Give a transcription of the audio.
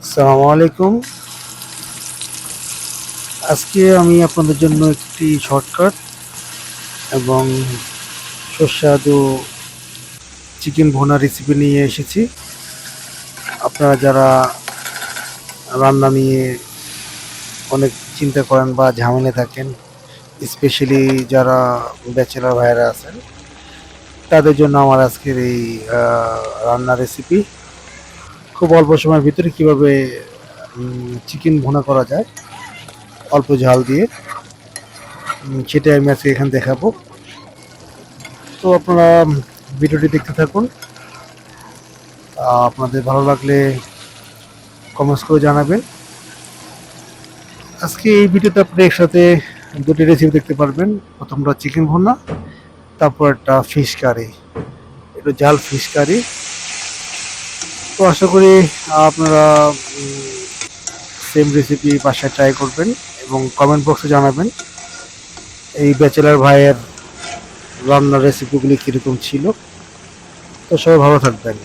আসসালামু আলাইকুম। আজকে আমি আপনাদের জন্য একটি শর্টকাট এবং সুস্বাদু চিকেন ভুনা রেসিপি নিয়ে এসেছি। আপনারা যারা রান্না নিয়ে অনেক চিন্তা করেন বা ঝামেলায় থাকেন, স্পেশালি যারা ব্যাচেলর ভাইয়েরা আছেন, তাদের জন্য আমার আজকের এই রান্নার রেসিপি। খুব অল্প সময়ের ভিতরে কীভাবে চিকেন ভুনা করা যায় অল্প ঝাল দিয়ে, সেটাই আমি আজকে এখানে দেখাবো। তো আপনারা ভিডিওটি দেখতে থাকুন। আপনাদের ভালো লাগলে কমেন্টস করে জানাবেন। আজকে এই ভিডিওতে আপনি একসাথে দুটি রেসিপি দেখতে পারবেন। প্রথমটা চিকেন ভুনা, তারপর একটা ফিশ কারি, একটু জাল ফিশ কারি। তো আশা করি আপনারা সেম রেসিপি বাসায় ট্রাই করবেন এবং কমেন্ট বক্সে জানাবেন এই ব্যাচেলার ভাইয়ের রান্নার রেসিপিগুলি কীরকম ছিল। তো সবাই ভালো থাকবেন।